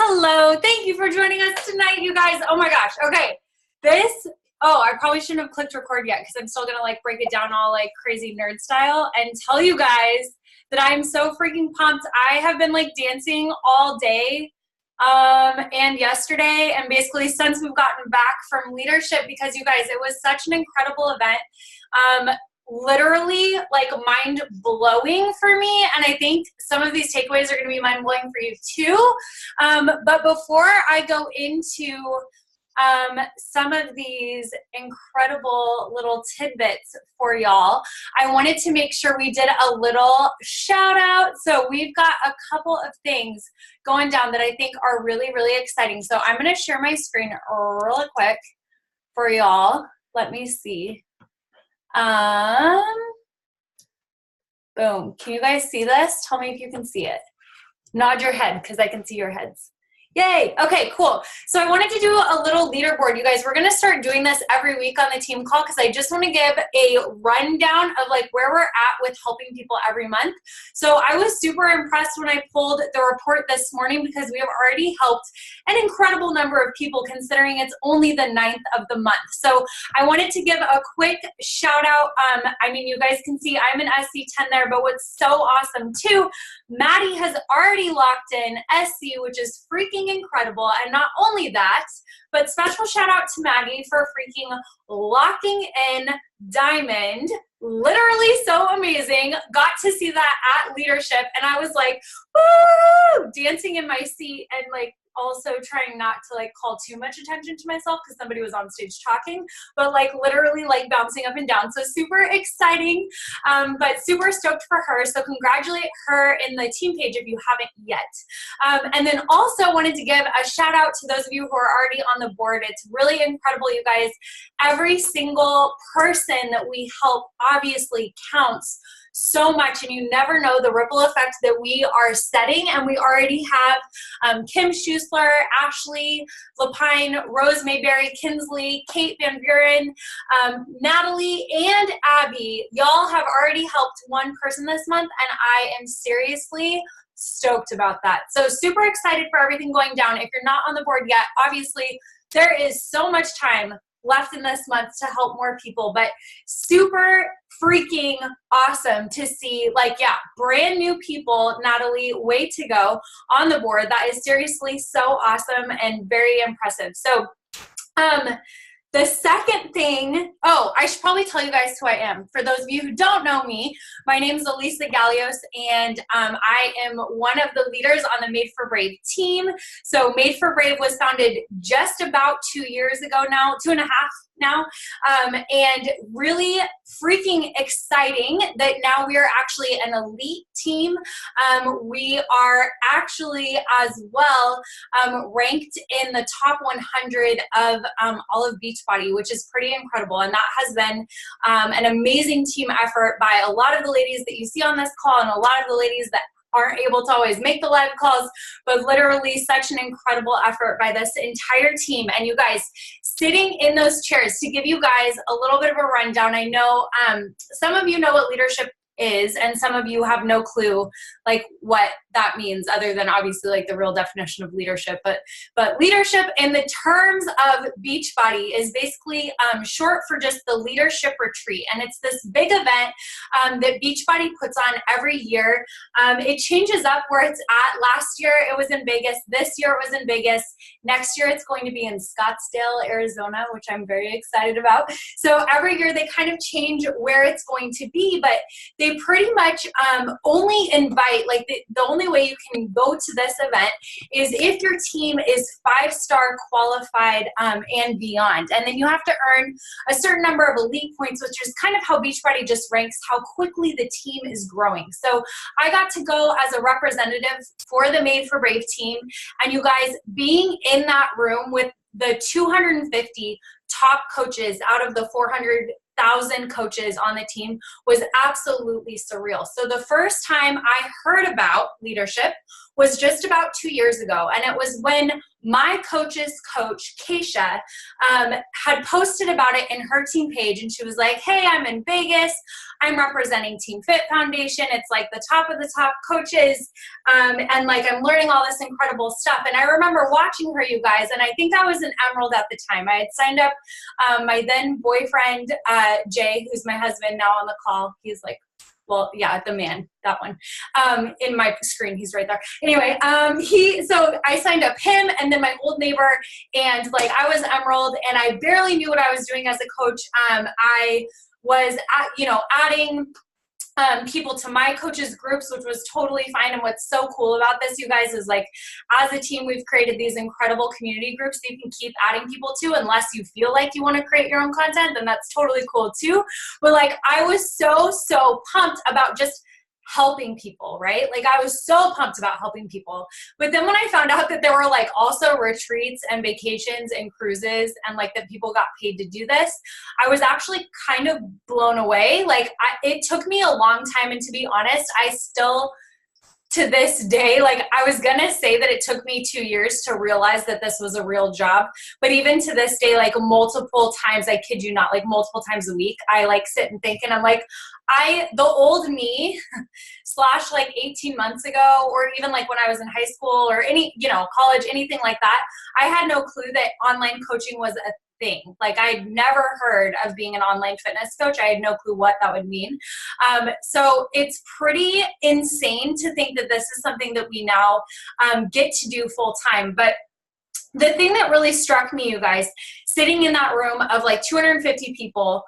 Hello, thank you for joining us tonight, you guys. Oh my gosh, okay. I probably shouldn't have clicked record yet because I'm still gonna like break it down all like crazy nerd style and tell you guys that I'm so freaking pumped. I have been like dancing all day and yesterday and basically since we've gotten back from leadership because you guys, it was such an incredible event. Literally like mind blowing for me, and I think some of these takeaways are going to be mind blowing for you too. But before I go into some of these incredible little tidbits for y'all, I wanted to make sure we did a little shout out. So we've got a couple of things going down that I think are really, really exciting. So I'm going to share my screen really quick for y'all. Let me see. Boom. Can you guys see this? Tell me if you can see it. Nod your head because I can see your heads. Yay. Okay, cool. So I wanted to do a little leaderboard. You guys, we're going to start doing this every week on the team call because I just want to give a rundown of like where we're at with helping people every month. So I was super impressed when I pulled the report this morning because we have already helped an incredible number of people considering it's only the 9th of the month. So I wanted to give a quick shout out. I mean, you guys can see I'm an SC10 there, but what's so awesome too, Maddie has already locked in SC, which is freaking incredible. And not only that, but special shout out to Maggie for freaking locking in Diamond. Literally so amazing. Got to see that at leadership and I was like, woo, dancing in my seat and like also trying not to like call too much attention to myself because somebody was on stage talking, but like literally like bouncing up and down. So super exciting, but super stoked for her. So congratulate her in the team page if you haven't yet. And then also wanted to give a shout out to those of you who are already on the board. It's really incredible, you guys. Every single person that we help obviously counts so much, and you never know the ripple effect that we are setting. And we already have Kim Schusler, Ashley Lapine, Rose Mayberry, Kinsley, Kate Van Buren, Natalie, and Abby. Y'all have already helped one person this month, and I am seriously stoked about that. So super excited for everything going down. If you're not on the board yet, obviously there is so much time left in this month to help more people, but super freaking awesome to see, like, yeah, brand new people. Natalie, way to go on the board. That is seriously so awesome and very impressive. So the second thing, I should probably tell you guys who I am. For those of you who don't know me, my name is Elisa Gallios, and I am one of the leaders on the Made for Brave team. So Made for Brave was founded just about 2 years ago now, 2.5 now, and really freaking exciting that now we are actually an elite team. We are actually as well ranked in the top 100 of all of Beachbody, which is pretty incredible. And that has been an amazing team effort by a lot of the ladies that you see on this call and a lot of the ladies that aren't able to always make the live calls, but literally such an incredible effort by this entire team. And you guys sitting in those chairs, to give you guys a little bit of a rundown, I know some of you know what leadership is, and some of you have no clue like what that means other than obviously like the real definition of leadership. But leadership in the terms of Beachbody is basically short for just the leadership retreat. And it's this big event that Beachbody puts on every year. It changes up where it's at. Last year it was in Vegas. This year it was in Vegas. Next year it's going to be in Scottsdale, Arizona, which I'm very excited about. So every year they kind of change where it's going to be, but they pretty much only invite, like the only way you can go to this event is if your team is 5-star qualified and beyond. And then you have to earn a certain number of elite points, which is kind of how Beachbody just ranks how quickly the team is growing. So I got to go as a representative for the Made for Brave team, and you guys being in that room with the 250 top coaches out of the 400,000 coaches on the team was absolutely surreal. So the first time I heard about leadership was just about 2 years ago. And it was when my coach's coach, Keisha, had posted about it in her team page. And she was like, hey, I'm in Vegas. I'm representing Team Fit Foundation. It's like the top of the top coaches. And like, I'm learning all this incredible stuff. And I remember watching her, you guys, and I think I was an Emerald at the time. I had signed up my then boyfriend, Jay, who's my husband now on the call. He's like, well, yeah, the man, that one, in my screen, he's right there. Anyway, so I signed up him and then my old neighbor, and like I was Emerald and I barely knew what I was doing as a coach. I was, adding people to my coaches groups, which was totally fine. And what's so cool about this, you guys, is like, as a team, we've created these incredible community groups that you can keep adding people to, unless you feel like you want to create your own content, then that's totally cool too. But like, I was so pumped about just helping people, right? Like I was so pumped about helping people. But then when I found out that there were like also retreats and vacations and cruises and like that people got paid to do this, I was actually kind of blown away. Like it took me a long time. And to be honest, I still, to this day, like I was gonna say that it took me 2 years to realize that this was a real job. But even to this day, like multiple times, I kid you not, like multiple times a week, I like sit and think and I'm like, the old me / like 18 months ago, or even like when I was in high school or any, college, anything like that, I had no clue that online coaching was a thing. Like I'd never heard of being an online fitness coach. I had no clue what that would mean. So it's pretty insane to think that this is something that we now get to do full time. But the thing that really struck me, you guys, sitting in that room of like 250 people,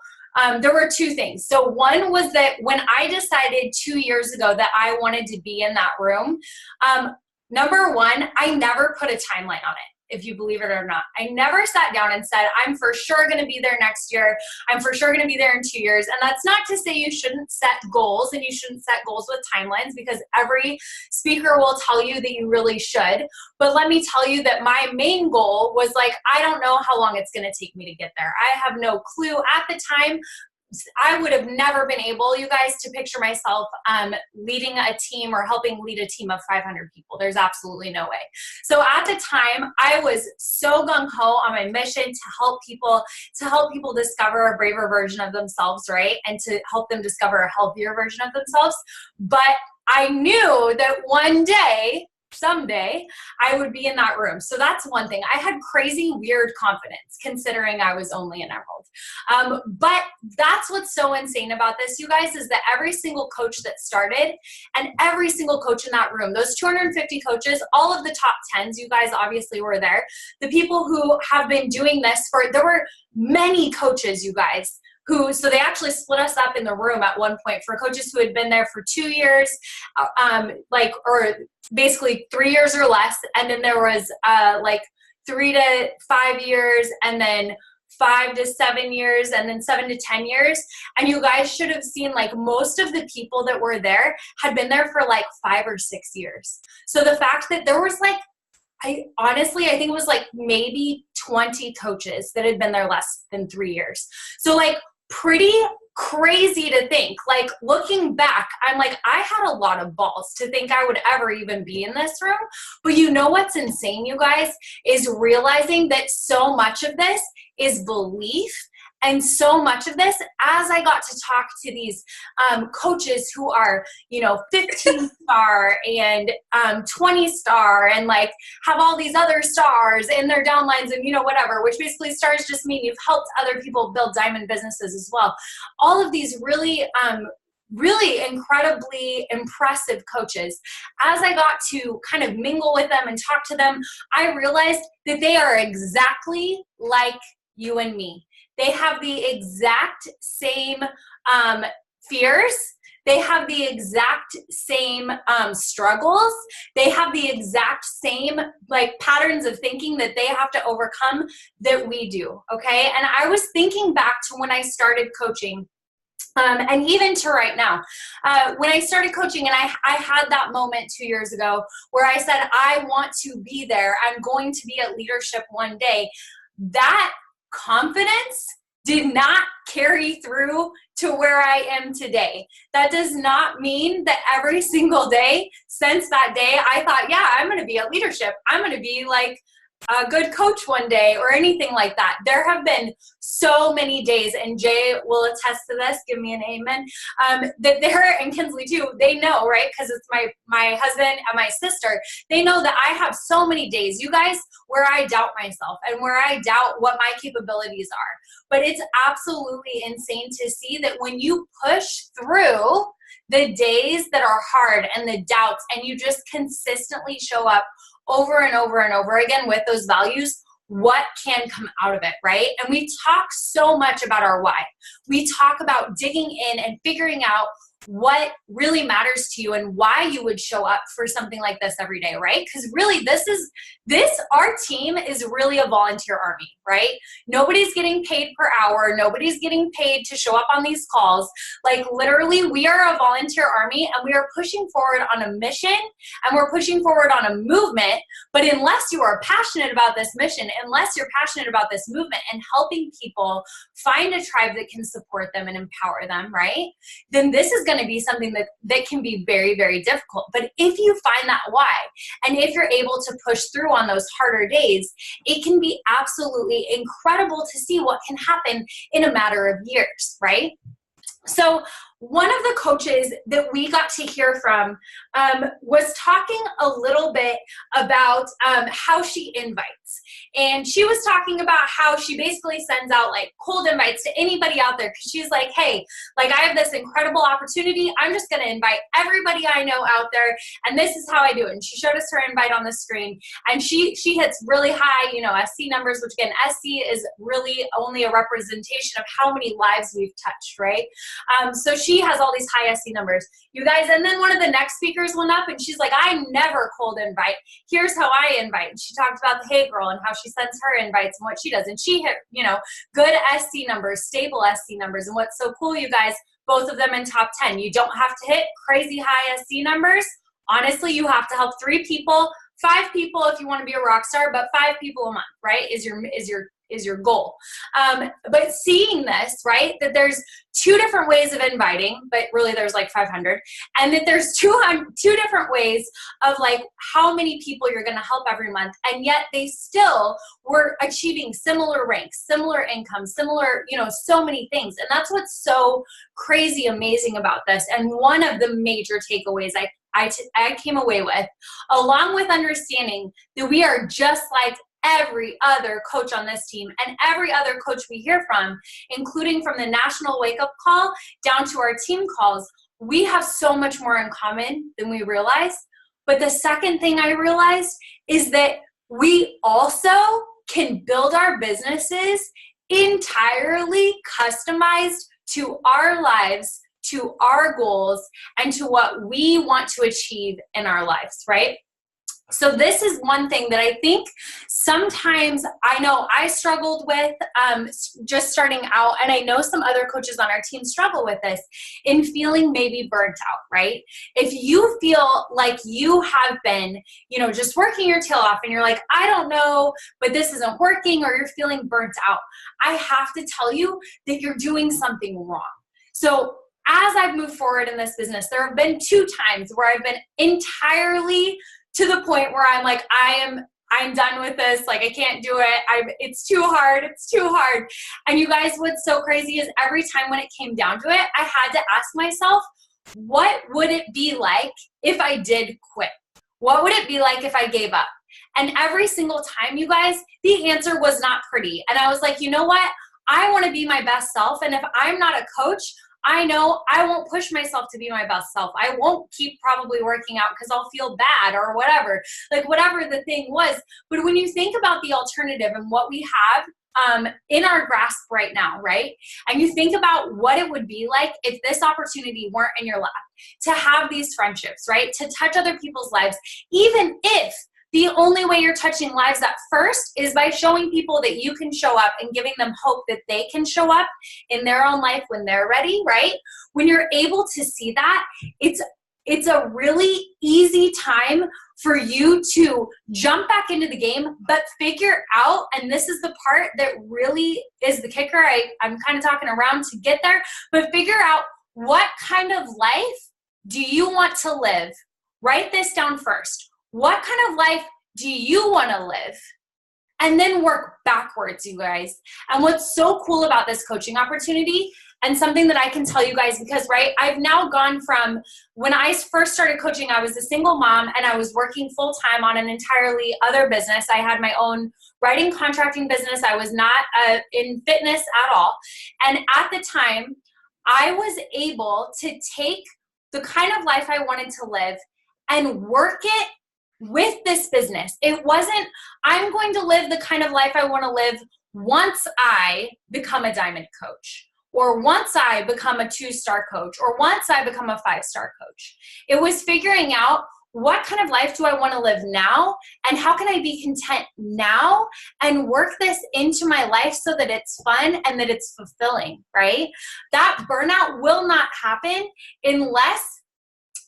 there were two things. So one was that when I decided 2 years ago that I wanted to be in that room, number one, I never put a timeline on it, if you believe it or not. I never sat down and said, I'm for sure going to be there next year. I'm for sure going to be there in 2 years. And that's not to say you shouldn't set goals and you shouldn't set goals with timelines, because every speaker will tell you that you really should. But let me tell you that my main goal was like, I don't know how long it's going to take me to get there. I have no clue. At the time, I would have never been able, you guys, to picture myself leading a team or helping lead a team of 500 people. There's absolutely no way. So at the time, I was so gung-ho on my mission to help people discover a braver version of themselves, right? And to help them discover a healthier version of themselves. But I knew that one day, someday, I would be in that room. So that's one thing. I had crazy, weird confidence considering I was only an Emerald. But that's what's so insane about this, you guys, is that every single coach that started and every single coach in that room, those 250 coaches, all of the top 10s, you guys obviously were there. The people who have been doing this there were many coaches, you guys, so they actually split us up in the room at one point for coaches who had been there for 2 years, or basically 3 years or less. And then there was 3 to 5 years, and then 5 to 7 years, and then 7 to 10 years. And you guys should have seen, like, most of the people that were there had been there for like 5 or 6 years. So the fact that there was I think it was like maybe 20 coaches that had been there less than 3 years. So like pretty crazy to think. Like looking back, I'm like, I had a lot of balls to think I would ever even be in this room. But you know what's insane, you guys, is realizing that so much of this is belief. And so much of this, as I got to talk to these coaches who are, 15-star and 20-star and like have all these other stars in their downlines and, whatever, which basically stars just mean you've helped other people build diamond businesses as well. All of these really incredibly impressive coaches. As I got to kind of mingle with them and talk to them, I realized that they are exactly like you and me. They have the exact same fears. They have the exact same struggles. They have the exact same patterns of thinking that they have to overcome that we do, okay? And I was thinking back to when I started coaching, and even to right now, when I started coaching, and I had that moment 2 years ago where I said, I want to be there. I'm going to be at leadership one day. That confidence did not carry through to where I am today. That does not mean that every single day since that day, I thought, yeah, I'm going to be at leadership. I'm going to be like a good coach one day or anything like that. There have been so many days, and Jay will attest to this, give me an amen, that there, and Kinsley too, they know, right? Because it's my husband and my sister. They know that I have so many days, you guys, where I doubt myself and where I doubt what my capabilities are. But it's absolutely insane to see that when you push through the days that are hard and the doubts, and you just consistently show up over and over and over again with those values, what can come out of it, right? And we talk so much about our why. We talk about digging in and figuring out what really matters to you and why you would show up for something like this every day, right? Because really our team is really a volunteer army, right? Nobody's getting paid per hour. Nobody's getting paid to show up on these calls. Like literally, we are a volunteer army, and we are pushing forward on a mission, and we're pushing forward on a movement. But unless you are passionate about this mission, unless you're passionate about this movement and helping people find a tribe that can support them and empower them, right? Then this is going to be something that can be very, very difficult. But if you find that why, and if you're able to push through on those harder days, it can be absolutely incredible to see what can happen in a matter of years, right? So one of the coaches that we got to hear from was talking a little bit about how she invites. And she was talking about how she basically sends out like cold invites to anybody out there, because she's like, hey, like I have this incredible opportunity. I'm just going to invite everybody I know out there, and this is how I do it. And she showed us her invite on the screen, and she hits really high, SC numbers, which again, SC is really only a representation of how many lives we've touched, right? So she has all these high SC numbers, you guys. And then one of the next speakers went up, and she's like, I never cold invite. Here's how I invite. And she talked about the Hey Girl and how she sends her invites and what she does. And she hit, good SC numbers, stable SC numbers. And what's so cool, you guys, both of them in top 10. You don't have to hit crazy high SC numbers. Honestly, you have to help 3 people, 5 people if you want to be a rock star, but 5 people a month, right, is your goal. But seeing this, right, that there's 2 different ways of inviting, but really there's like 500, and that there's 2 different ways of like how many people you're going to help every month, and yet they still were achieving similar ranks, similar income, similar, so many things. And that's what's so crazy amazing about this. And one of the major takeaways I came away with, along with understanding that we are just like every other coach on this team and every other coach we hear from, including from the national wake-up call down to our team calls, we have so much more in common than we realize. But the second thing I realized is that we also can build our businesses entirely customized to our lives, to our goals, and to what we want to achieve in our lives, right? So this is one thing that I think sometimes I know I struggled with just starting out, and I know some other coaches on our team struggle with this, in feeling maybe burnt out, right? If you feel like you have been, just working your tail off and you're like, I don't know, but this isn't working, or you're feeling burnt out, I have to tell you that you're doing something wrong. So as I've moved forward in this business, there have been 2 times where I've been entirely to the point where I'm like, I'm done with this. Like, I can't do it. It's too hard. It's too hard. And you guys, what's so crazy is every time when it came down to it, I had to ask myself, what would it be like if I did quit? What would it be like if I gave up? And every single time, you guys, the answer was not pretty. And I was like, you know what? I want to be my best self. And if I'm not a coach, I know I won't push myself to be my best self. I won't keep probably working out because I'll feel bad or whatever, like whatever the thing was. But when you think about the alternative and what we have in our grasp right now, right? And you think about what it would be like if this opportunity weren't in your lap, to have these friendships, right? To touch other people's lives, even if the only way you're touching lives at first is by showing people that you can show up and giving them hope that they can show up in their own life when they're ready, right? When you're able to see that, it's it's a really easy time for you to jump back into the game, but figure out, and this is the part that really is the kicker, I'm kind of talking around to get there, but figure out what kind of life do you want to live? Write this down first. What kind of life do you want to live? And then work backwards, you guys. And what's so cool about this coaching opportunity, and something that I can tell you guys, because, right, I've now gone from when I first started coaching, I was a single mom and I was working full time on an entirely other business. I had my own writing contracting business. I was not in fitness at all. And at the time, I was able to take the kind of life I wanted to live and work it with this business. It wasn't, I'm going to live the kind of life I want to live once I become a diamond coach, or once I become a 2-star coach, or once I become a 5-star coach. It was figuring out, what kind of life do I want to live now, and how can I be content now and work this into my life so that it's fun and that it's fulfilling, right? That burnout will not happen unless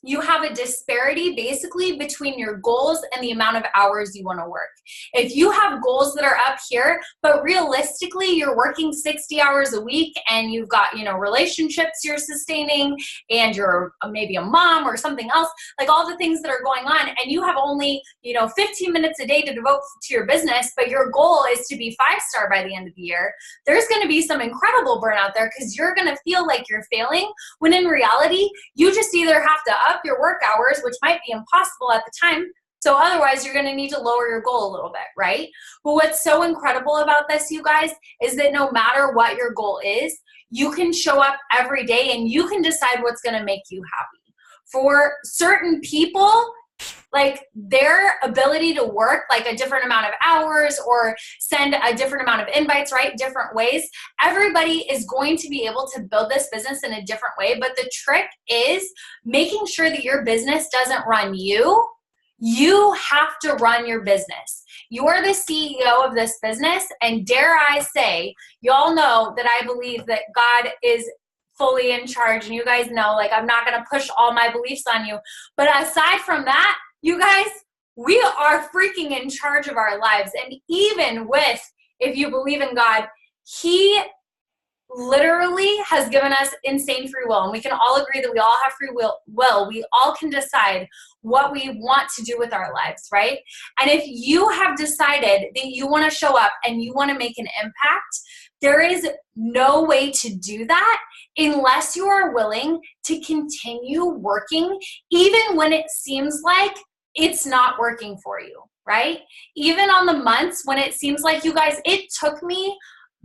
you have a disparity basically between your goals and the amount of hours you want to work. If you have goals that are up here, but realistically you're working 60 hours a week and you've got, relationships you're sustaining and you're maybe a mom or something else, like all the things that are going on, and you have only, 15 minutes a day to devote to your business, but your goal is to be 5-star by the end of the year, there's going to be some incredible burnout there, because you're going to feel like you're failing, when in reality, you just either have to up your work hours, which might be impossible at the time. So otherwise, you're going to need to lower your goal a little bit, right? But what's so incredible about this, you guys, is that no matter what your goal is, you can show up every day and you can decide what's going to make you happy. For certain people, like their ability to work like a different amount of hours or send a different amount of invites, right? Different ways. Everybody is going to be able to build this business in a different way. But the trick is making sure that your business doesn't run you. You have to run your business. You're the CEO of this business. And dare I say, y'all know that I believe that God is fully in charge. And you guys know, like, I'm not going to push all my beliefs on you. But aside from that, you guys, we are freaking in charge of our lives. And even with, if you believe in God, He literally has given us insane free will. And we can all agree that we all have free will. We all can decide what we want to do with our lives, right? And if you have decided that you want to show up and you want to make an impact, there is no way to do that unless you are willing to continue working, even when it seems like it's not working for you, right? Even on the months when it seems like, you guys, it took me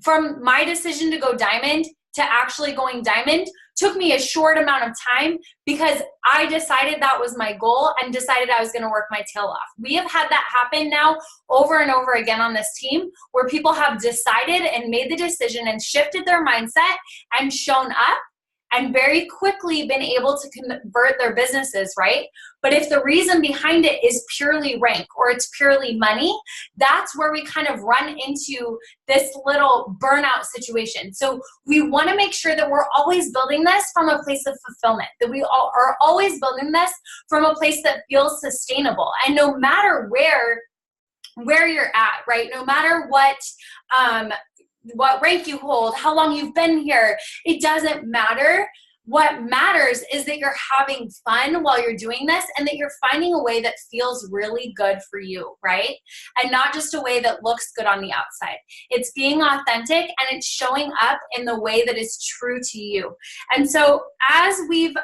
from my decision to go diamond to actually going diamond, took me a short amount of time because I decided that was my goal and decided I was going to work my tail off. We have had that happen now over and over again on this team, where people have decided and made the decision and shifted their mindset and shown up and very quickly been able to convert their businesses, right? But if the reason behind it is purely rank or it's purely money, that's where we kind of run into this little burnout situation. So we want to make sure that we're always building this from a place of fulfillment, that we are always building this from a place that feels sustainable. And no matter where you're at, right? No matter what rank you hold, how long you've been here, it doesn't matter. What matters is that you're having fun while you're doing this and that you're finding a way that feels really good for you, right? And not just a way that looks good on the outside. It's being authentic and it's showing up in the way that is true to you. And so as we've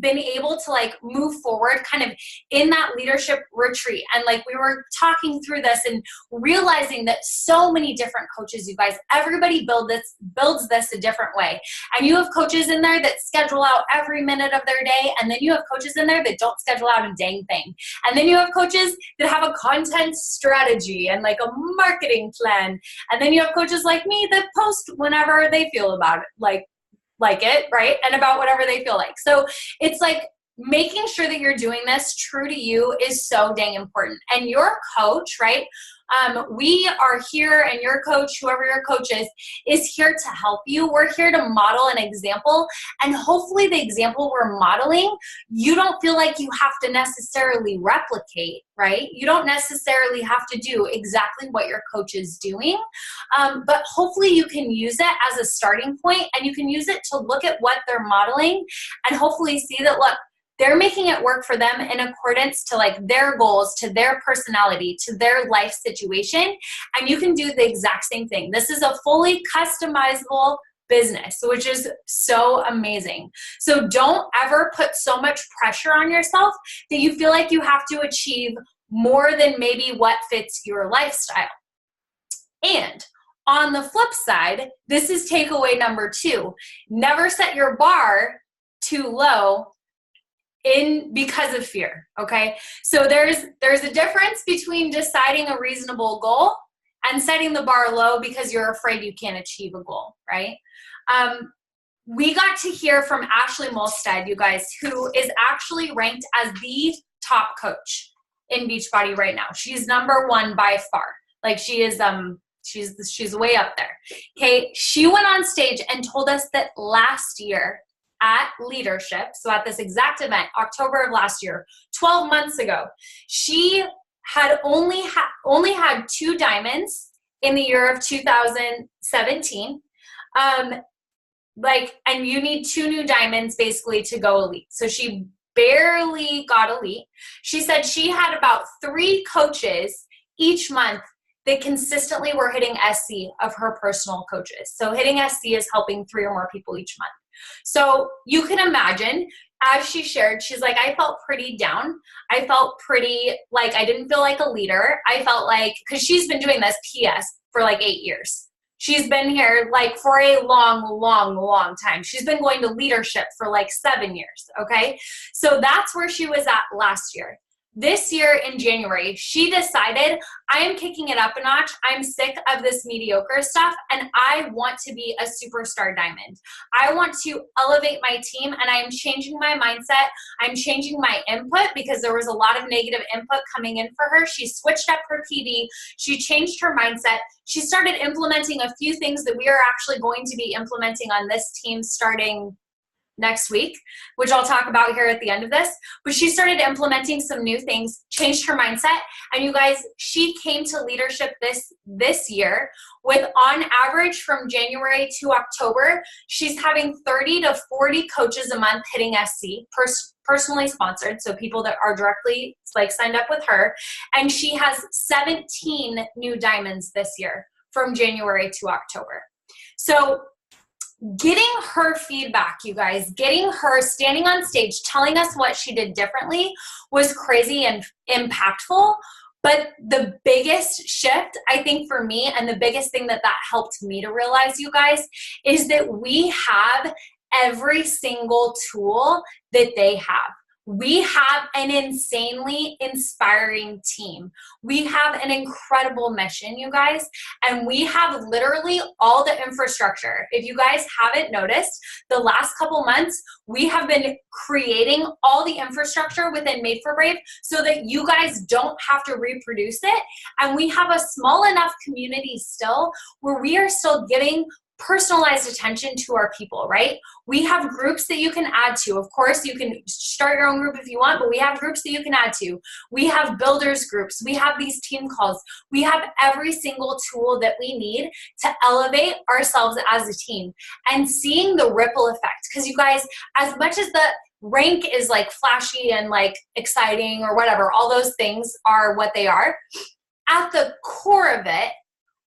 been able to like move forward kind of in that leadership retreat, and like we were talking through this and realizing that so many different coaches, you guys, everybody builds this a different way. And you have coaches in there that schedule out every minute of their day, and then you have coaches in there that don't schedule out a dang thing. And then you have coaches that have a content strategy and like a marketing plan. And then you have coaches like me that post whenever they feel about it, like it, right? And about whatever they feel like. So it's like making sure that you're doing this true to you is so dang important. And your coach, right? We are here, and your coach, whoever your coach is here to help you. We're here to model an example, and hopefully the example we're modeling, you don't feel like you have to necessarily replicate, right? You don't necessarily have to do exactly what your coach is doing, but hopefully you can use it as a starting point, and you can use it to look at what they're modeling and hopefully see that, look, they're making it work for them in accordance to like their goals, to their personality, to their life situation. And you can do the exact same thing. This is a fully customizable business, which is so amazing. So don't ever put so much pressure on yourself that you feel like you have to achieve more than maybe what fits your lifestyle. And on the flip side, this is takeaway number 2. Never set your bar too low because of fear, okay? So there's a difference between deciding a reasonable goal and setting the bar low because you're afraid you can't achieve a goal, right? We got to hear from Ashley Molstad, you guys, who is actually ranked as the top coach in Beachbody right now. She's number 1 by far. Like she is, she's way up there. Okay, she went on stage and told us that last year at Leadership, so at this exact event, October of last year, 12 months ago, she had only had 2 diamonds in the year of 2017. And you need 2 new diamonds basically to go elite. So she barely got elite. She said she had about 3 coaches each month that consistently were hitting SC of her personal coaches. So hitting SC is helping 3 or more people each month. So you can imagine, as she shared, she's like, I felt pretty down. I felt pretty like I didn't feel like a leader. I felt like, because she's been doing this PS for like 8 years. She's been here like for a long time. She's been going to Leadership for like 7 years, okay? So that's where she was at last year. This year in January, she decided, I am kicking it up a notch. I'm sick of this mediocre stuff, and I want to be a superstar diamond. I want to elevate my team, and I'm changing my mindset. I'm changing my input because there was a lot of negative input coming in for her. She switched up her PD. She changed her mindset. She started implementing a few things that we are actually going to be implementing on this team starting next week, which I'll talk about here at the end of this. But she started implementing some new things, changed her mindset, and you guys, she came to Leadership this year with, on average, from January to October, she's having 30 to 40 coaches a month hitting SC, personally sponsored, so people that are directly like signed up with her, and she has 17 new diamonds this year from January to October. So getting her feedback, you guys, getting her standing on stage, telling us what she did differently was crazy and impactful. But the biggest shift, I think, for me, and the biggest thing that helped me to realize, you guys, is that we have every single tool that they have. We have an insanely inspiring team. We have an incredible mission, you guys, and we have literally all the infrastructure. If you guys haven't noticed, the last couple months, we have been creating all the infrastructure within Made for Brave so that you guys don't have to reproduce it. And we have a small enough community still where we are still giving personalized attention to our people, right? We have groups that you can add to. Of course, you can start your own group if you want, but we have groups that you can add to. We have builders groups. We have these team calls. We have every single tool that we need to elevate ourselves as a team, and seeing the ripple effect. Because you guys, as much as the rank is like flashy and like exciting or whatever, all those things are what they are, at the core of it,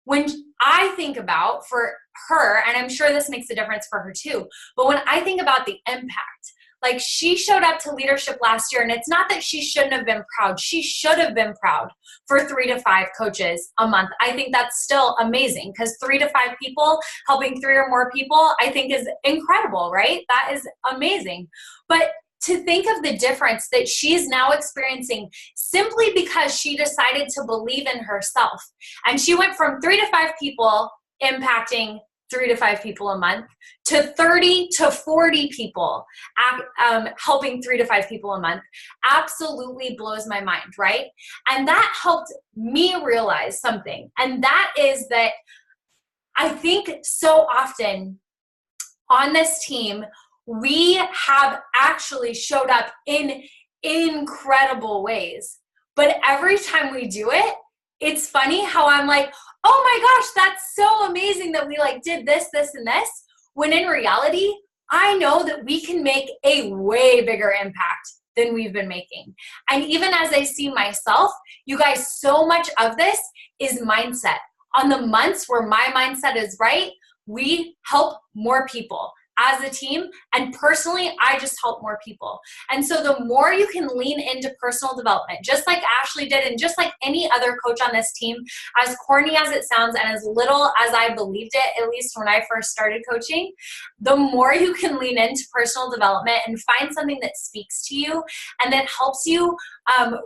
when I think about for her, and I'm sure this makes a difference for her too, but when I think about the impact, like she showed up to Leadership last year, and it's not that she shouldn't have been proud. She should have been proud for 3 to 5 coaches a month. I think that's still amazing, because 3 to 5 people helping 3 or more people, I think is incredible, right? That is amazing. But to think of the difference that she's now experiencing simply because she decided to believe in herself. And she went from 3 to 5 people impacting 3 to 5 people a month to 30 to 40 people helping 3 to 5 people a month absolutely blows my mind, right? And that helped me realize something. And that is that I think so often on this team, we have actually showed up in incredible ways. But every time we do it, it's funny how I'm like, oh my gosh, that's so amazing that we like did this, this, and this. When in reality, I know that we can make a way bigger impact than we've been making. And even as I see myself, you guys, so much of this is mindset. On the months where my mindset is right, we help more people as a team, and personally, I just help more people. And so the more you can lean into personal development, just like Ashley did, and just like any other coach on this team, as corny as it sounds and as little as I believed it, at least when I first started coaching, the more you can lean into personal development and find something that speaks to you and that helps you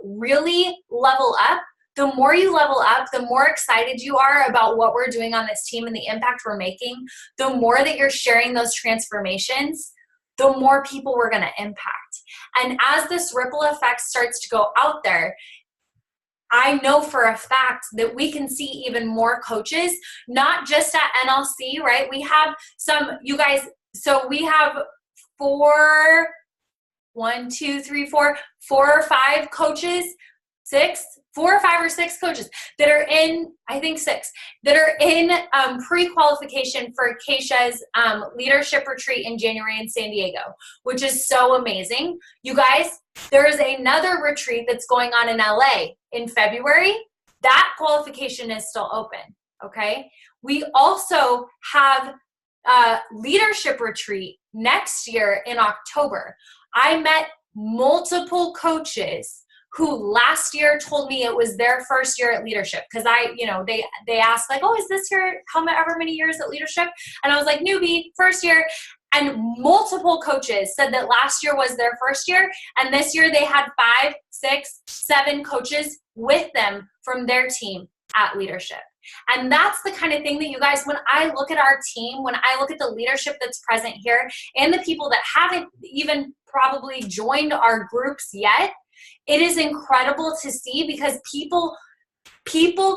really level up. The more you level up, the more excited you are about what we're doing on this team and the impact we're making, the more that you're sharing those transformations, the more people we're going to impact. And as this ripple effect starts to go out there, I know for a fact that we can see even more coaches, not just at NLC, right? We have some, you guys, so we have 4 or 5 coaches, 4 or 5 or 6 coaches that are in, I think 6, that are in pre-qualification for Keisha's leadership retreat in January in San Diego, which is so amazing. You guys, there is another retreat that's going on in LA in February. That qualification is still open, okay? We also have a leadership retreat next year in October. I met multiple coaches who last year told me it was their first year at leadership. Cause they asked like, oh, is this your however many years at leadership? And I was like, newbie, first year. And multiple coaches said that last year was their first year. And this year they had 5, 6, 7 coaches with them from their team at leadership. And that's the kind of thing that you guys, when I look at our team, when I look at the leadership that's present here and the people that haven't even probably joined our groups yet, it is incredible to see because people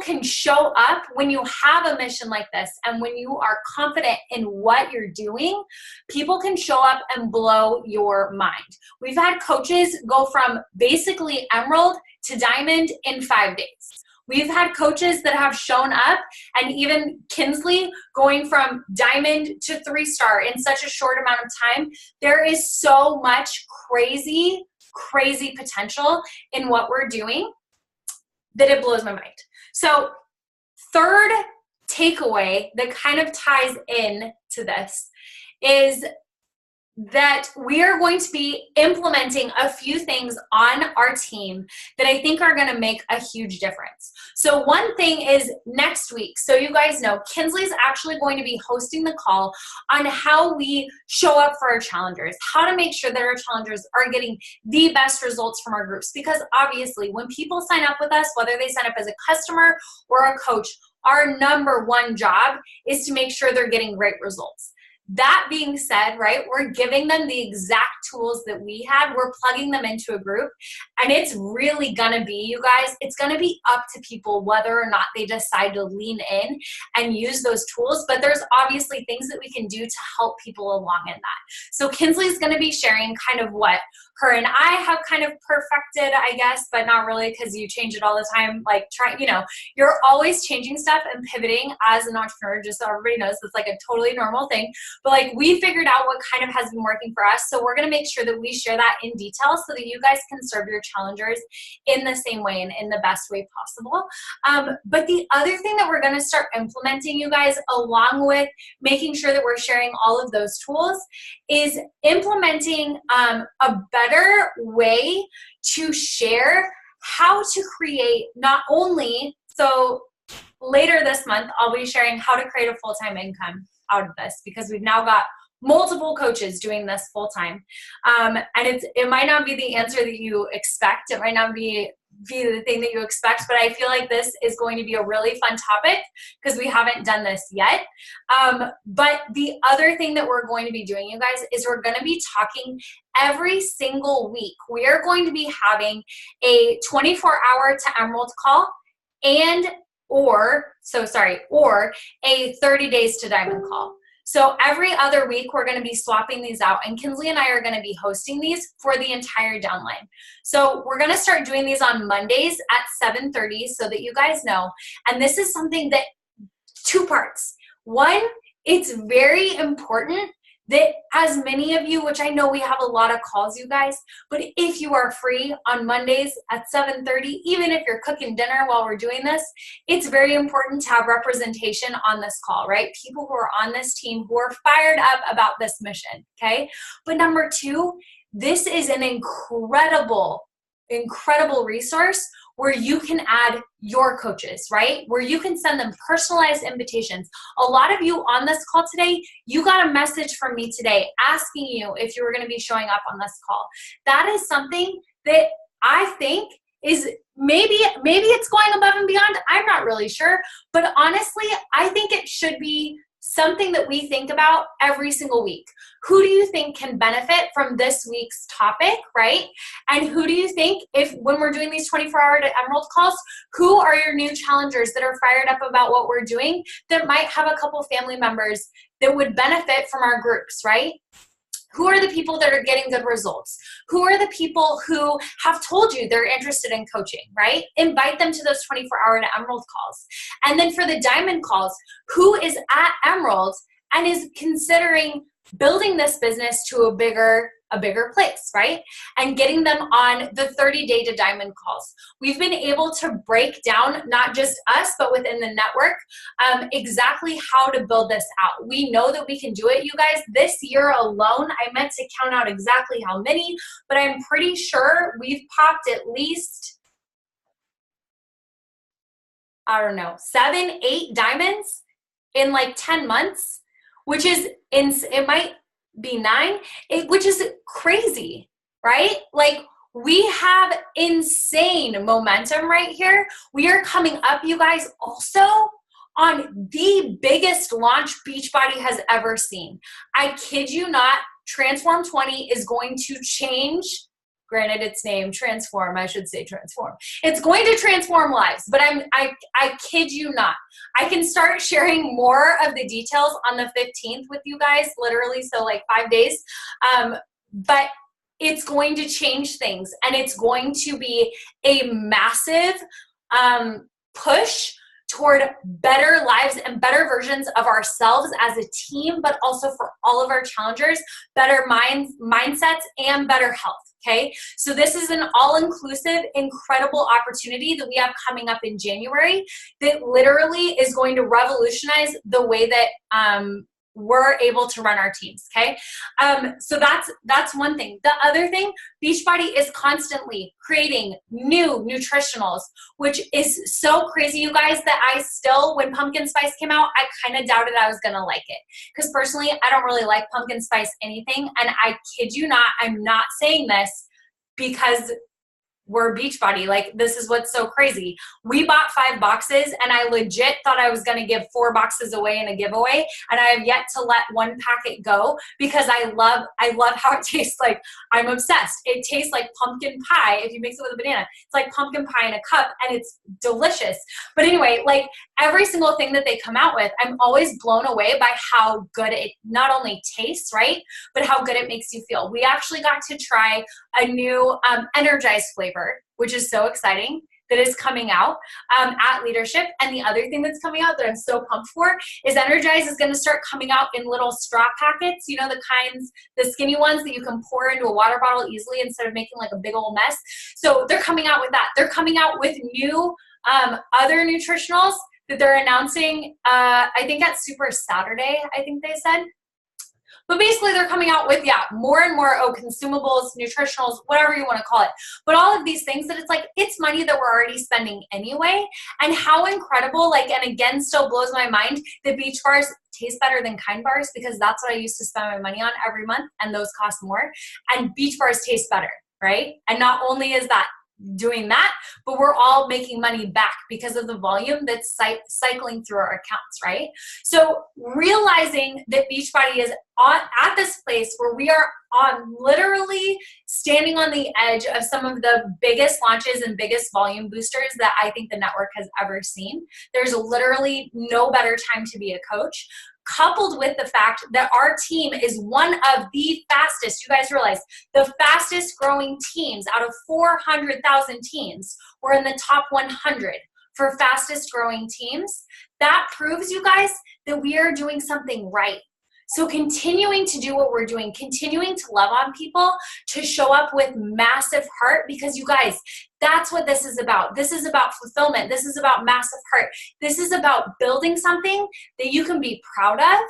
can show up when you have a mission like this and when you are confident in what you're doing, people can show up and blow your mind. We've had coaches go from basically emerald to diamond in 5 days. We've had coaches that have shown up, and even Kinsley going from diamond to 3-star in such a short amount of time. There is so much crazy potential in what we're doing that it blows my mind. So third takeaway that kind of ties in to this is that we are going to be implementing a few things on our team that I think are going to make a huge difference. So one thing is next week. So you guys know Kinsley's actually going to be hosting the call on how we show up for our challengers, how to make sure that our challengers are getting the best results from our groups. Because obviously when people sign up with us, whether they sign up as a customer or a coach, our number one job is to make sure they're getting great results. That being said, right, we're giving them the exact tools that we had. We're plugging them into a group, and it's really going to be, you guys, it's going to be up to people whether or not they decide to lean in and use those tools. But there's obviously things that we can do to help people along in that. So Kinsley's going to be sharing kind of what her and I have kind of perfected, I guess, but not really because you change it all the time. Like you're always changing stuff and pivoting as an entrepreneur, just so everybody knows it's like a totally normal thing. But like we figured out what kind of has been working for us. So we're going to make sure that we share that in detail so that you guys can serve your challengers in the same way and in the best way possible. But the other thing that we're going to start implementing, you guys, along with making sure that we're sharing all of those tools, is implementing a better way to share how to create not only, so later this month, I'll be sharing how to create a full-time income out of this because we've now got multiple coaches doing this full-time. And it might not be the answer that you expect. It might not be be the thing that you expect, but I feel like this is going to be a really fun topic because we haven't done this yet. But the other thing that we're going to be doing, you guys, is we're going to be talking every single week. We are going to be having a 24-hour to Emerald call or a 30 days to Diamond call. So every other week, we're going to be swapping these out, and Kinsley and I are going to be hosting these for the entire downline. So we're going to start doing these on Mondays at 7:30 so that you guys know. And this is something that, 2 parts. One, it's very important that as many of you, which I know we have a lot of calls, you guys, but if you are free on Mondays at 7:30, even if you're cooking dinner while we're doing this, it's very important to have representation on this call, right? People who are on this team who are fired up about this mission, okay? But number 2, this is an incredible resource where you can add your coaches, right? Where you can send them personalized invitations. A lot of you on this call today, you got a message from me today asking you if you were gonna be showing up on this call. That is something that I think is maybe it's going above and beyond. I'm not really sure, but honestly, I think it should be something that we think about every single week. Who do you think can benefit from this week's topic, right? And who do you think, if when we're doing these 24-hour to Emerald calls, who are your new challengers that are fired up about what we're doing that might have a couple family members that would benefit from our groups, right? Who are the people that are getting good results? Who are the people who have told you they're interested in coaching, right? Invite them to those 24-hour to Emerald calls. And then for the Diamond calls, who is at Emerald and is considering building this business to a bigger place, right? And getting them on the 30-day to Diamond calls. We've been able to break down, not just us, but within the network, exactly how to build this out. We know that we can do it, you guys. This year alone, I meant to count out exactly how many, but I'm pretty sure we've popped at least, I don't know, 7, 8 diamonds in like 10 months, which is, it might be 9, which is crazy, right? Like, we have insane momentum right here. We are coming up, you guys, also on the biggest launch Beachbody has ever seen. I kid you not, Transform 20 is going to change. Granted, its name, Transform, I should say Transform. It's going to transform lives, but I kid you not. I can start sharing more of the details on the 15th with you guys, literally, so like 5 days. But it's going to change things, and it's going to be a massive push toward better lives and better versions of ourselves as a team, but also for all of our challengers, better mindsets, and better health. Okay, so this is an all-inclusive, incredible opportunity that we have coming up in January that literally is going to revolutionize the way that we're able to run our teams, okay? So that's one thing. The other thing, Beachbody is constantly creating new nutritionals, which is so crazy, you guys, that I still, when pumpkin spice came out, I kind of doubted I was gonna like it. Because personally, I don't really like pumpkin spice anything, and I kid you not, I'm not saying this because we're Beachbody. Like, this is what's so crazy. We bought 5 boxes, and I legit thought I was going to give 4 boxes away in a giveaway, and I have yet to let 1 packet go because I love how it tastes. Like, I'm obsessed. It tastes like pumpkin pie if you mix it with a banana. It's like pumpkin pie in a cup, and it's delicious. But anyway, like, every single thing that they come out with, I'm always blown away by how good it not only tastes, right, but how good it makes you feel. We actually got to try a new energized flavor, which is so exciting, that is coming out at Leadership. And the other thing that's coming out that I'm so pumped for is Energize is going to start coming out in little straw packets, you know, the skinny ones that you can pour into a water bottle easily instead of making like a big old mess. So they're coming out with that. They're coming out with new other nutritionals that they're announcing, I think at Super Saturday, I think they said. But basically, they're coming out with, more and more, consumables, nutritionals, whatever you want to call it. But all of these things that it's like, it's money that we're already spending anyway. And how incredible, like, and again, still blows my mind that Beach Bars taste better than Kind Bars, because that's what I used to spend my money on every month, and those cost more. And Beach Bars taste better, right? And not only is that doing that, but we're all making money back because of the volume that's cycling through our accounts, right? So realizing that Beachbody is at this place where we are on literally standing on the edge of some of the biggest launches and biggest volume boosters that I think the network has ever seen. There's literally no better time to be a coach, coupled with the fact that our team is one of the fastest, you guys realize, the fastest growing teams out of 400,000 teams. We're in the top 100 for fastest growing teams. That proves, you guys, that we are doing something right. So continuing to do what we're doing, continuing to love on people, to show up with massive heart, because you guys, that's what this is about. This is about fulfillment. This is about massive heart. This is about building something that you can be proud of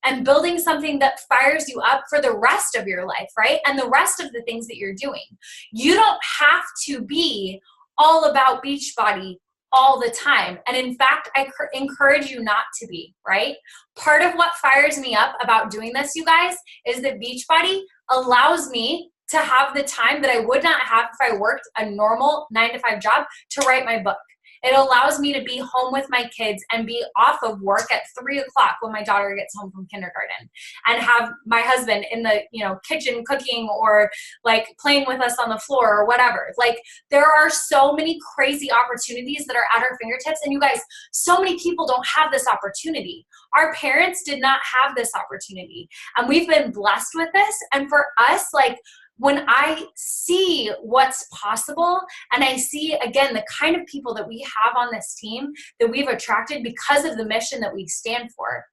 and building something that fires you up for the rest of your life, right? And the rest of the things that you're doing. You don't have to be all about Beachbody all the time. And in fact, I encourage you not to be, right? Part of what fires me up about doing this, you guys, is that Beachbody allows me to have the time that I would not have if I worked a normal 9-to-5 job to write my book. It allows me to be home with my kids and be off of work at 3 o'clock when my daughter gets home from kindergarten, and have my husband in the kitchen cooking or like playing with us on the floor or whatever. Like, there are so many crazy opportunities that are at our fingertips. And you guys, so many people don't have this opportunity. Our parents did not have this opportunity, and we've been blessed with this. And for us, like, when I see what's possible, and I see, again, the kind of people that we have on this team that we've attracted because of the mission that we stand for,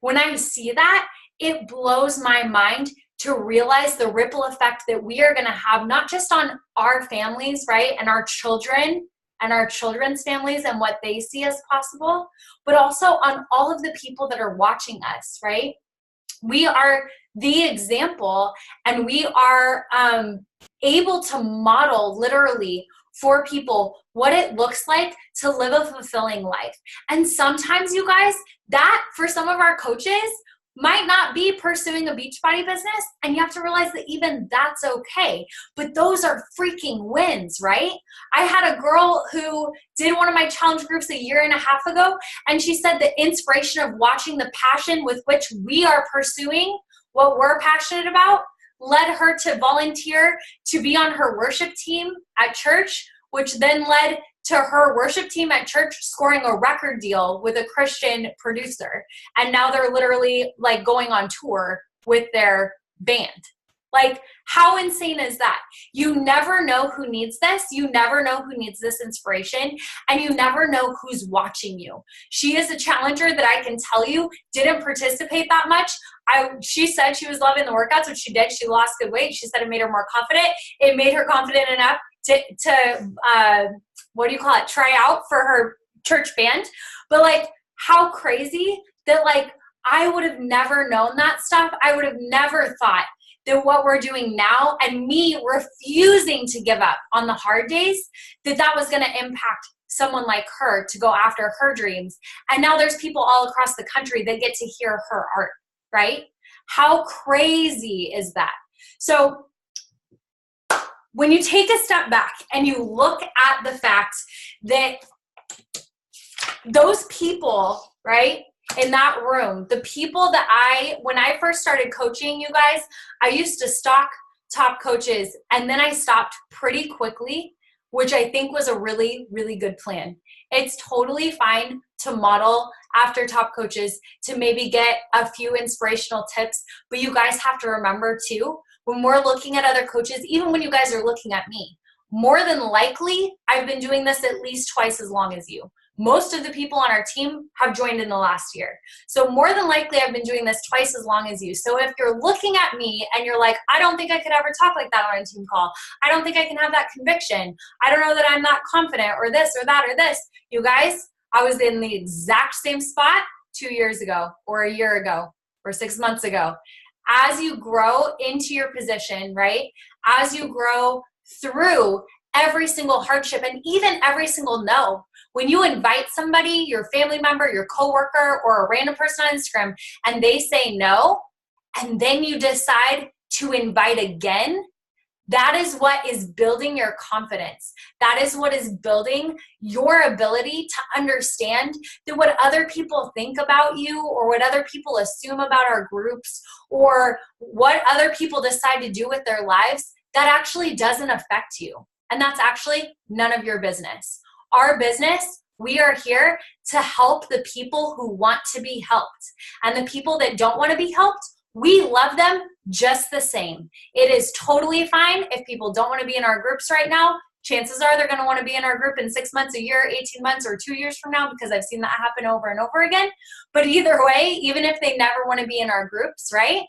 when I see that, it blows my mind to realize the ripple effect that we are going to have, not just on our families, right, and our children and our children's families and what they see as possible, but also on all of the people that are watching us, right? We are the example, and we are able to model literally for people what it looks like to live a fulfilling life. And sometimes, you guys, that for some of our coaches might not be pursuing a Beachbody business, and you have to realize that even that's okay. But those are freaking wins, right? I had a girl who did one of my challenge groups 1.5 years ago, and she said the inspiration of watching the passion with which we are pursuing what we're passionate about led her to volunteer to be on her worship team at church, which then led to her worship team at church scoring a record deal with a Christian producer. And now they're literally like going on tour with their band. Like, how insane is that? You never know who needs this. You never know who needs this inspiration, and you never know who's watching you. She is a challenger that I can tell you didn't participate that much. She said she was loving the workouts, which she did. She lost good weight. She said it made her more confident. It made her confident enough to try out for her church band. But like, how crazy that, like, I would have never known that stuff. I would have never thought that what we're doing now, and me refusing to give up on the hard days, that was going to impact someone like her to go after her dreams. And now there's people all across the country that get to hear her art, right? How crazy is that? So when you take a step back and you look at the fact that those people, right, in that room, the people that when I first started coaching, you guys, I used to stalk top coaches, and then I stopped pretty quickly, which I think was a really, really good plan. It's totally fine to model after top coaches, to maybe get a few inspirational tips, but you guys have to remember too, when we're looking at other coaches, even when you guys are looking at me, more than likely, I've been doing this at least twice as long as you. Most of the people on our team have joined in the last year. So more than likely, I've been doing this twice as long as you. So if you're looking at me and you're like, I don't think I could ever talk like that on a team call. I don't think I can have that conviction. I don't know that I'm that confident, or this or that or this. You guys, I was in the exact same spot 2 years ago, or a year ago, or 6 months ago. As you grow into your position, right? As you grow through every single hardship and even every single no. When you invite somebody, your family member, your coworker, or a random person on Instagram, and they say no, and then you decide to invite again, That is what is building your confidence. That is what is building your ability to understand that what other people think about you, or what other people assume about our groups, or what other people decide to do with their lives, that actually doesn't affect you. And that's actually none of your business. Our business, we are here to help the people who want to be helped. And the people that don't want to be helped, we love them just the same. It is totally fine if people don't want to be in our groups right now. Chances are they're going to want to be in our group in 6 months, a year, 18 months, or 2 years from now, because I've seen that happen over and over again. But either way, even if they never want to be in our groups, right?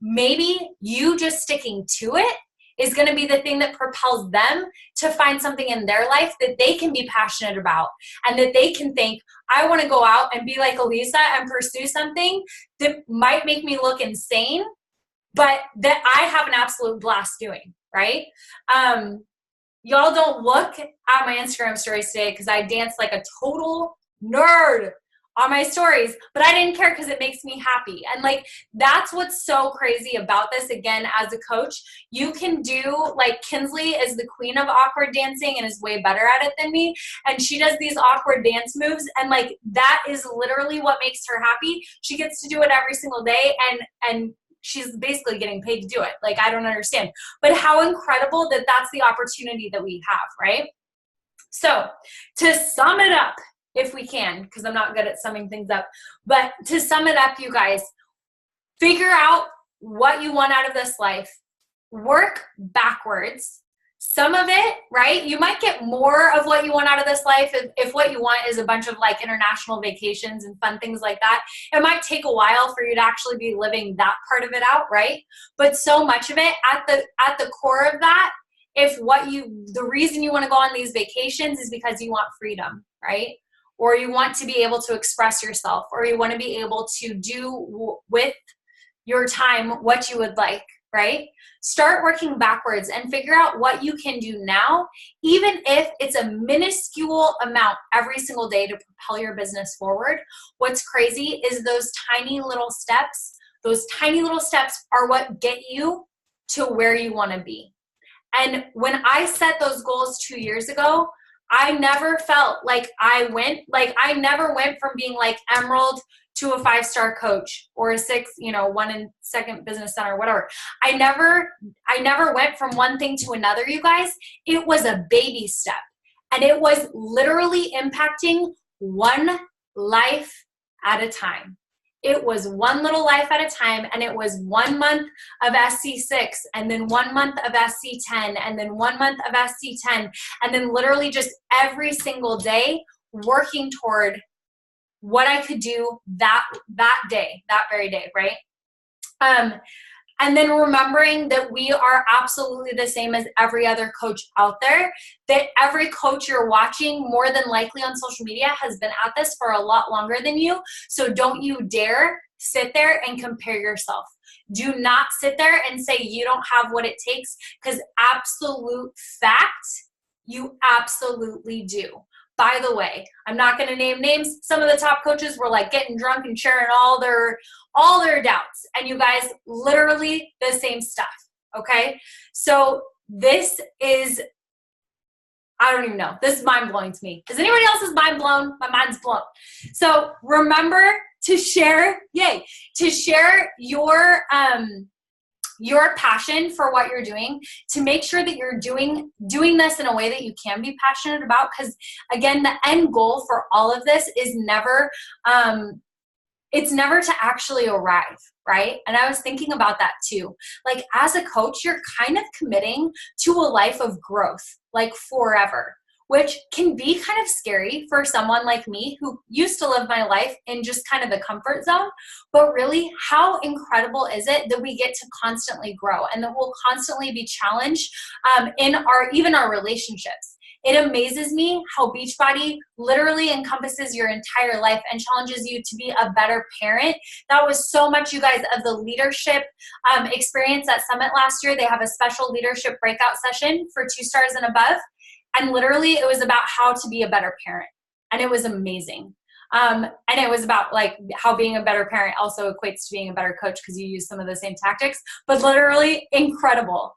Maybe you just sticking to it is going to be the thing that propels them to find something in their life that they can be passionate about, and that they can think, I want to go out and be like Elisa and pursue something that might make me look insane, but that I have an absolute blast doing, right? Y'all don't look at my Instagram stories today because I danced like a total nerd on my stories, but I didn't care because it makes me happy. And like, that's what's so crazy about this. Again, as a coach, you can do, like, Kinsley is the queen of awkward dancing and is way better at it than me. And she does these awkward dance moves. And like, that is literally what makes her happy. She gets to do it every single day. And she's basically getting paid to do it. Like, I don't understand, but how incredible that that's the opportunity that we have, right? So to sum it up, if we can, because I'm not good at summing things up, but to sum it up, you guys, figure out what you want out of this life, work backwards. Some of it, right? You might get more of what you want out of this life if what you want is a bunch of like international vacations and fun things like that. It might take a while for you to actually be living that part of it out, right? But so much of it at the core of that, the reason you want to go on these vacations is because you want freedom, right? Or you want to be able to express yourself, or you want to be able to do with your time what you would like, right? Start working backwards and figure out what you can do now, even if it's a minuscule amount every single day to propel your business forward. What's crazy is those tiny little steps are what get you to where you want to be. And when I set those goals 2 years ago, I never felt like I never went from being like Emerald to a 5-star coach or a 6, 1 in second business center, whatever. I never went from one thing to another, you guys. It was a baby step, and it was literally impacting one life at a time. It was one little life at a time, and it was 1 month of SC6, and then 1 month of SC10, and then 1 month of SC10, and then literally just every single day working toward what I could do that very day, right? And then remembering that we are absolutely the same as every other coach out there, that every coach you're watching more than likely on social media has been at this for a lot longer than you. So don't you dare sit there and compare yourself. Do not sit there and say you don't have what it takes, because absolute fact, you absolutely do. By the way, I'm not going to name names. Some of the top coaches were like getting drunk and sharing all their doubts. And you guys, literally the same stuff. Okay. So this is, I don't even know. This is mind blowing to me. Is anybody else's mind blown? My mind's blown. So remember to share, your passion for what you're doing, to make sure that you're doing this in a way that you can be passionate about. Because again, the end goal for all of this is never, it's never to actually arrive, right? And I was thinking about that too. Like, as a coach, you're kind of committing to a life of growth, like forever, which can be kind of scary for someone like me who used to live my life in just kind of the comfort zone. But really, how incredible is it that we get to constantly grow, and that we'll constantly be challenged in our relationships. It amazes me how Beachbody literally encompasses your entire life and challenges you to be a better parent. That was so much, you guys, of the leadership experience at Summit last year. They have a special leadership breakout session for 2 stars and above. And literally, it was about how to be a better parent. And it was amazing. And it was about like how being a better parent also equates to being a better coach because you use some of the same tactics, but literally incredible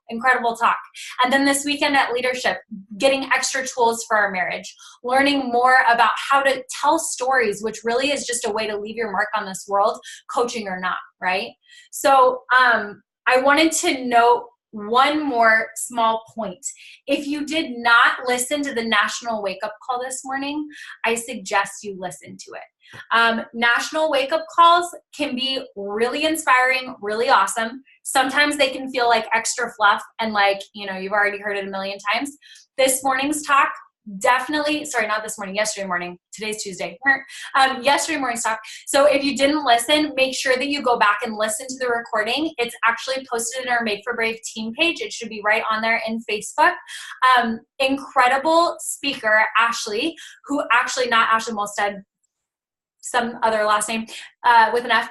talk. And then this weekend at Leadership, getting extra tools for our marriage, learning more about how to tell stories, which really is just a way to leave your mark on this world, coaching or not, right? So I wanted to note one more small point. If you did not listen to the National Wake Up Call this morning, I suggest you listen to it. National Wake Up Calls can be really inspiring, really awesome. Sometimes they can feel like extra fluff and like, you know, you've already heard it a million times. This morning's talk, definitely, sorry, not this morning, yesterday morning. Today's Tuesday. Yesterday morning's talk. So if you didn't listen, make sure that you go back and listen to the recording. It's actually posted in our Made for Brave team page. It should be right on there in Facebook. Incredible speaker, Ashley, who actually not Ashley Molstead, some other last name with an F.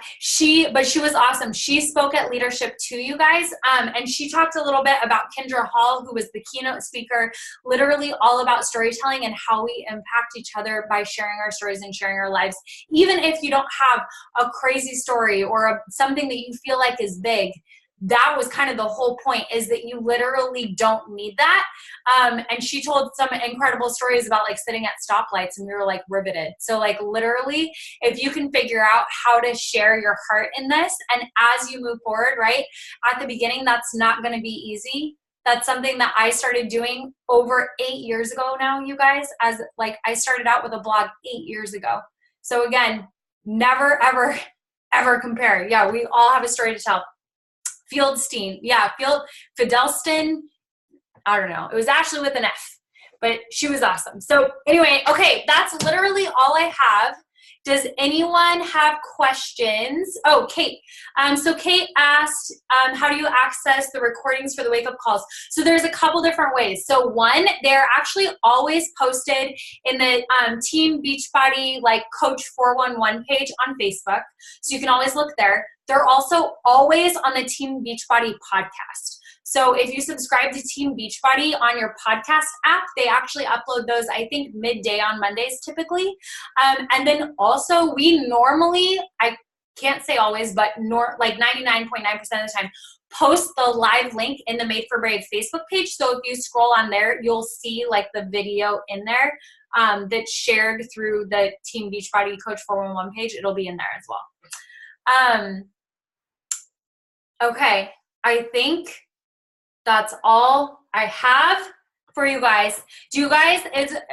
But she was awesome. She spoke at Leadership too, you guys. And she talked a little bit about Kendra Hall, who was the keynote speaker, literally all about storytelling and how we impact each other by sharing our stories and sharing our lives. Even if you don't have a crazy story or something that you feel like is big, that was kind of the whole point, is that you literally don't need that. And she told some incredible stories about like sitting at stoplights and we were like riveted. So like literally, if you can figure out how to share your heart in this, and as you move forward, right, at the beginning, that's not going to be easy. That's something that I started doing over 8 years ago now, you guys, as like I started out with a blog 8 years ago. So again, never, ever, ever compare. Yeah, we all have a story to tell. Fieldstein, yeah, Fidelston, I don't know. It was Ashley with an F, but she was awesome. So anyway, okay, that's literally all I have. Does anyone have questions? Oh, Kate. So Kate asked, how do you access the recordings for the wake-up calls? So there's a couple different ways. So one, they're actually always posted in the Team Beachbody like Coach 411 page on Facebook. So you can always look there. They're also always on the Team Beachbody podcast. So if you subscribe to Team Beachbody on your podcast app, they actually upload those, I think, midday on Mondays typically. And then also we normally, I can't say always, but like 99.9% of the time, post the live link in the Made for Brave Facebook page. So if you scroll on there, you'll see like the video in there that's shared through the Team Beachbody Coach 411 page. It'll be in there as well. Okay, I think that's all I have for you guys.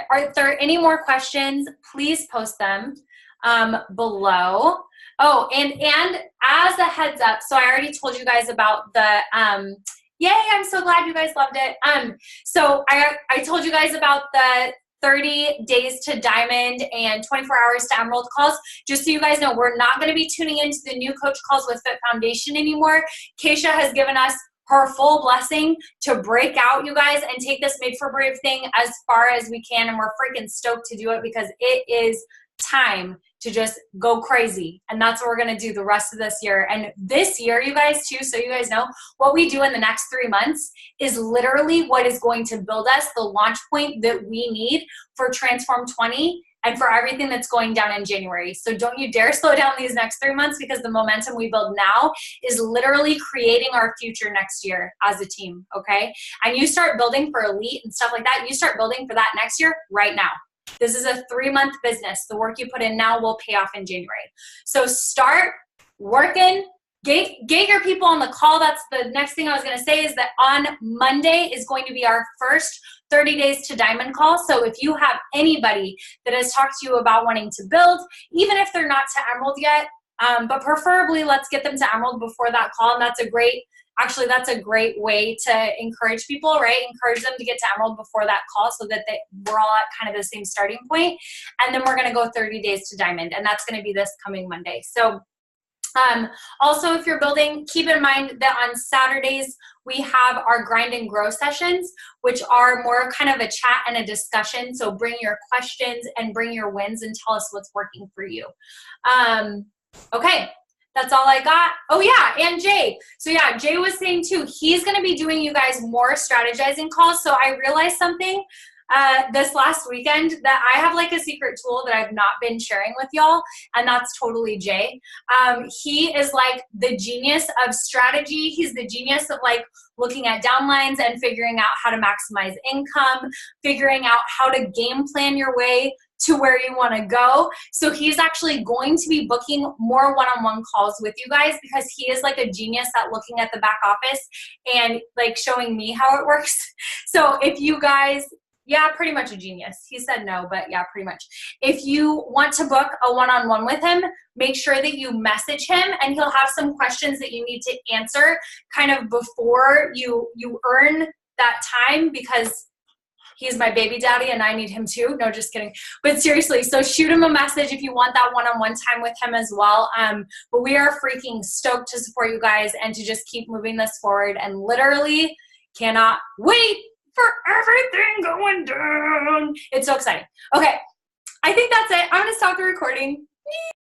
Are there any more questions? Please post them below. Oh, and as a heads up, so I already told you guys about the, yay, I'm so glad you guys loved it. So I told you guys about the 30 days to diamond and 24 hours to emerald calls. Just so you guys know, we're not going to be tuning into the new coach calls with Fit Foundation anymore. Keisha has given us her full blessing to break out, you guys, and take this Made for Brave thing as far as we can. And we're freaking stoked to do it because it is time to just go crazy. And that's what we're going to do the rest of this year. And this year, you guys, too, so you guys know, what we do in the next 3 months is literally what is going to build us the launch point that we need for Transform 20 and for everything that's going down in January. So don't you dare slow down these next 3 months, because the momentum we build now is literally creating our future next year as a team, okay? And you start building for elite and stuff like that. You start building for that next year right now. This is a 3-month business. The work you put in now will pay off in January. So start working. Get your people on the call. That's the next thing I was going to say, is that on Monday is going to be our first 30 days to diamond call. So if you have anybody that has talked to you about wanting to build, even if they're not to emerald yet, but preferably let's get them to emerald before that call. And that's a great way to encourage people, right? Encourage them to get to emerald before that call so that we're all at kind of the same starting point. And then we're going to go 30 days to diamond. And that's going to be this coming Monday. So also, if you're building, keep in mind that on Saturdays, we have our grind and grow sessions, which are more kind of a chat and a discussion. So bring your questions and bring your wins and tell us what's working for you. Okay. That's all I got. Oh yeah, and Jay. So yeah, Jay was saying too, he's going to be doing you guys more strategizing calls. So I realized something. this last weekend that I have like a secret tool that I've not been sharing with y'all, and that's totally Jay. He is like the genius of strategy. He's the genius of like looking at downlines and figuring out how to maximize income, figuring out how to game plan your way to where you want to go. So he's actually going to be booking more one-on-one calls with you guys because he is like a genius at looking at the back office and like showing me how it works. So if you guys, yeah, pretty much a genius. He said no, but yeah, pretty much. If you want to book a one-on-one with him, make sure that you message him and he'll have some questions that you need to answer kind of before you earn that time, because he's my baby daddy and I need him too. No, just kidding. But seriously, so shoot him a message if you want that one-on-one time with him as well. But we are freaking stoked to support you guys and to just keep moving this forward, and literally cannot wait for everything going down. It's so exciting. Okay, I think that's it. I'm going to stop the recording.